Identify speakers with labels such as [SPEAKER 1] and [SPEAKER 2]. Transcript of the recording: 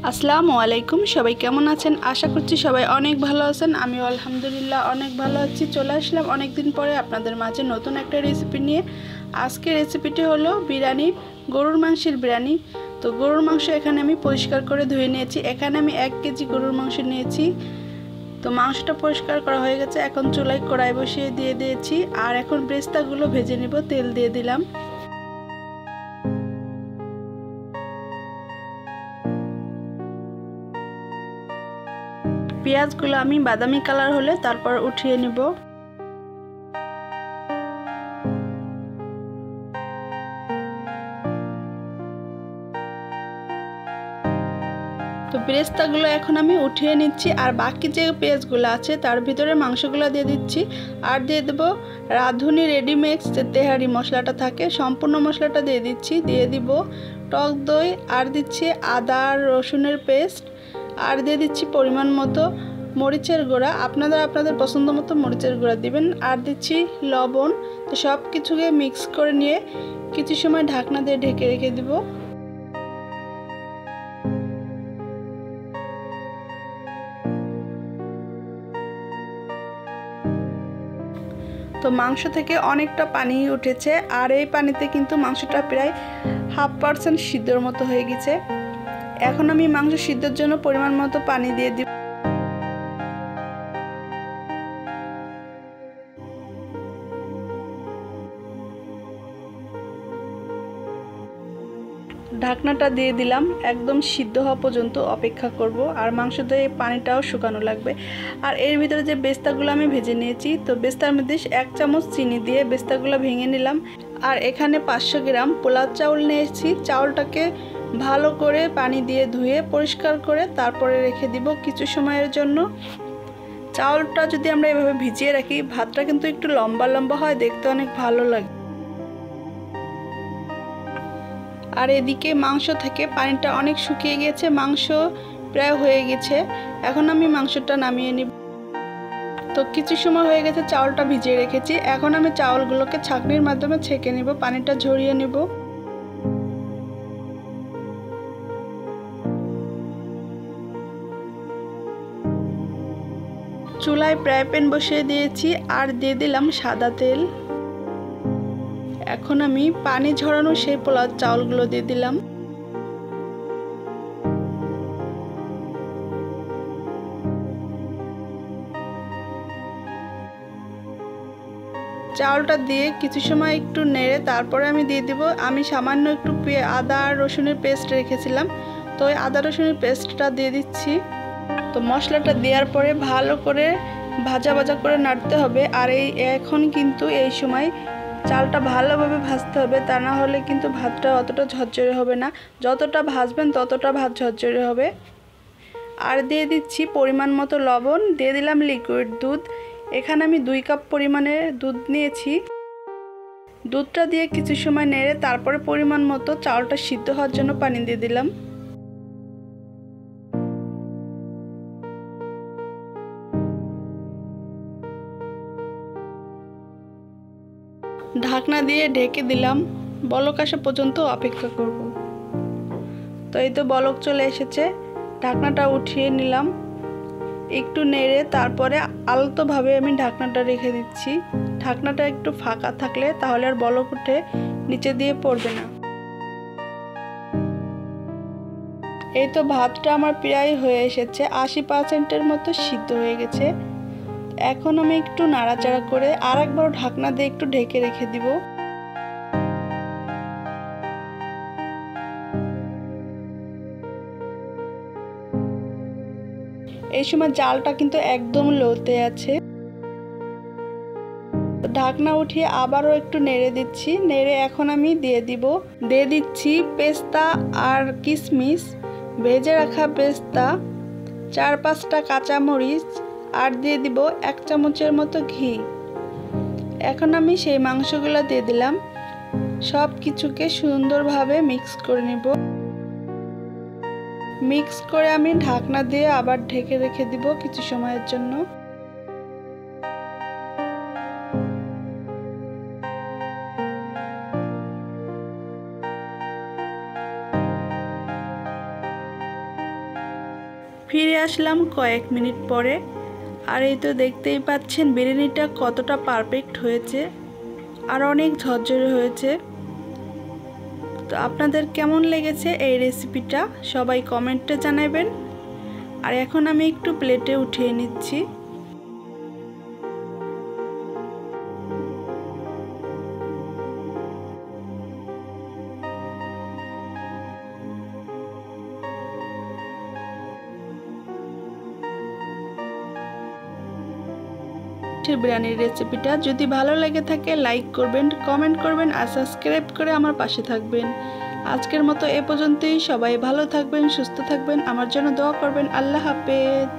[SPEAKER 1] আসসালামু আলাইকুম। সবাই কেমন আছেন? আশা করছি সবাই অনেক ভালো আছেন। আমিও আলহামদুলিল্লাহ অনেক ভালো আছি। চলে আসলাম অনেক দিন পরে আপনাদের মাঝে নতুন একটা রেসিপি নিয়ে। আজকের রেসিপিটি হলো বিরিয়ানি, গরুর মাংসের বিরিয়ানি। তো গরুর মাংস এখানে আমি পরিষ্কার করে ধুয়ে নিয়েছি। এখানে আমি 1 কেজি গরুর মাংস নিয়েছি। তো মাংসটা পরিষ্কার করা হয়ে গেছে। এখন চুলায় কড়াই বসিয়ে দিয়ে দিয়েছি। আর এখন ব্রেস্তাগুলো ভেজে নিব। তেল দিয়ে দিলাম। পেঁয়াজগুলো আমি বাদামি কালার হলে তারপর উঠিয়ে নিব। তো পেঁয়াজগুলো এখন আমি উঠিয়ে নিচ্ছি। আর বাকি যে পেঁয়াজগুলো আছে তার ভিতরে মাংসগুলো দিয়ে দিচ্ছি। আর দিয়ে দেব রাঁধুনি রেডিমিক্স যে তেহারি মশলাটা থাকে, সম্পূর্ণ মশলাটা দিয়ে দিচ্ছি। দিয়ে দিব টক দই, আর দিচ্ছি আদা আর রসুনের পেস্ট, আর দিয়ে দিচ্ছি পরিমাণ মতো মরিচের গুঁড়া। আপনারা আপনাদের পছন্দ মতো মরিচের গুঁড়া দিবেন। আর দিচ্ছি লবণ। তো সব কিছুকে মিক্স করে নিয়ে কিছু সময় ঢাকনা দিয়ে ঢেকে রেখে দিব। তো মাংস থেকে অনেকটা পানি উঠেছে। আর এই পানিতে কিন্তু মাংসটা প্রায় 1/2% সিদ্ধর মতো হয়ে গেছে। এখন আমি মাংস সিদ্ধর জন্য পরিমাণ মতো পানি দিয়ে দিব। ঢাকনাটা দিয়ে দিলাম। একদম সিদ্ধ হওয়া পর্যন্ত অপেক্ষা করব। আর মাংসতে পানিটাও শুকানো লাগবে। আর এর ভিতরে যে বেস্তাগুলো আমি ভেজে নিয়েছি, তো বেস্তার মধ্যে 1 চামচ চিনি দিয়ে বেস্তাগুলো ভেঙে নিলাম। আর এখানে 500 গ্রাম পোলাও চাউল নিয়েছি। চাউলটাকে ভালো করে পানি দিয়ে ধুয়ে পরিষ্কার করে তারপরে রেখে দিব কিছু সময়ের জন্য। চাউলটা যদি আমরা এভাবে ভিজিয়ে রাখি, ভাতটা কিন্তু একটু লম্বা লম্বা হয়, দেখতে অনেক ভালো লাগে। আর এদিকে মাংস থেকে পানিটা অনেক শুকিয়ে গেছে, মাংস প্রায় হয়ে গেছে। এখন আমি মাংসটা নামিয়ে নিব। তো কিছু সময় হয়ে গেছে, চাউলটা ভিজিয়ে রেখেছি। এখন আমি চাউলগুলোকে ছাঁকনির মাধ্যমে ছেঁকে নিব, পানিটা ঝরিয়ে নিব। চুলায় ফ্রাই প্যান বসিয়ে দিয়েছি। আর দিয়ে দিলাম সাদা তেল। এখন আমি পানি ঝরানো সেই পোলাও চাউলগুলো দিয়ে দিলাম। চাউলটা দিয়ে কিছু সময় একটু নেড়ে তারপরে আমি দিয়ে দিব আমি সামান্য একটু আদা আর রসুনের পেস্ট রেখেছিলাম। তো ওই আদা রসুনের পেস্টটা দিয়ে দিচ্ছি। তো মশলাটা দেওয়ার পরে ভালো করে ভাজা ভাজা করে নাড়তে হবে। আর এখন কিন্তু এই সময় চালটা ভালোভাবে ভাজতে হবে, তা না হলে কিন্তু ভাতটা অতটা ঝরঝরে হবে না। যতটা ভাজবেন ততটা ভাত ঝরঝরে হবে। আর দিয়ে দিচ্ছি পরিমাণ মতো লবণ, দিয়ে দিলাম লিকুইড দুধ। এখানে আমি 2 কাপ পরিমাণের দুধ নিয়েছি। দুধটা দিয়ে কিছু সময় নেড়ে তারপরে পরিমাণ মতো চাউলটা সিদ্ধ হওয়ার জন্য পানি দিয়ে দিলাম। ঢাকনা দিয়ে ঢেকে দিলাম। বলক আসা পর্যন্ত অপেক্ষা করব। তো এই তো বলক চলে এসেছে। ঢাকনাটা উঠিয়ে নিলাম। একটু নেড়ে তারপরে আলতোভাবে আমি ঢাকনাটা রেখে দিচ্ছি। ঢাকনাটা একটু ফাঁকা থাকলে তাহলে আর বলক উঠে নিচে দিয়ে পড়বে না। এই তো ভাতটা আমার প্রায় হয়ে এসেছে, 80%-এর মতো সিদ্ধ হয়ে গেছে। এখন আমি একটু নাড়াচাড়া করে আরেকবার ঢাকনা দিয়ে একটু ঢেকে রেখে দিব। এই সময় জালটা কিন্তু একদম লোতে আছে। ঢাকনা উঠিয়ে আবারও একটু নেড়ে দিচ্ছি। নেড়ে এখন আমি দিয়ে দিচ্ছি পেস্তা আর কিশমিশ, ভেজে রাখা পেস্তা, 4-5টা কাঁচামরিচ, আর দিয়ে দিব 1 চামচের মতো ঘি। এখন আমি সেই মাংসগুলো দিয়ে দিলাম। সব কিছুকে সুন্দরভাবে মিক্স করে নিব। মিক্স করে আমি ঢাকনা দিয়ে আবার ঢেকে রেখে দিব কিছু সময়ের জন্য। ফিরে আসলাম কয়েক মিনিট পরে। আর এই তো দেখতেই পাচ্ছেন বিরিয়ানিটা কতটা পারফেক্ট হয়েছে আর অনেক ঝরঝরে হয়েছে। তো আপনাদের কেমন লেগেছে এই রেসিপিটা সবাই কমেন্টে জানাবেন। আর এখন আমি একটু প্লেটে উঠিয়ে নিচ্ছি। বিরিয়ানির রেসিপিটা যদি ভালো লেগে থাকে লাইক করবেন, কমেন্ট করবেন আর সাবস্ক্রাইব করে আমার পাশে থাকবেন। আজকের মতো এ পর্যন্তই। সবাই ভালো থাকবেন, সুস্থ থাকবেন, আমার জন্য দোয়া করবেন। আল্লাহ হাফেজ।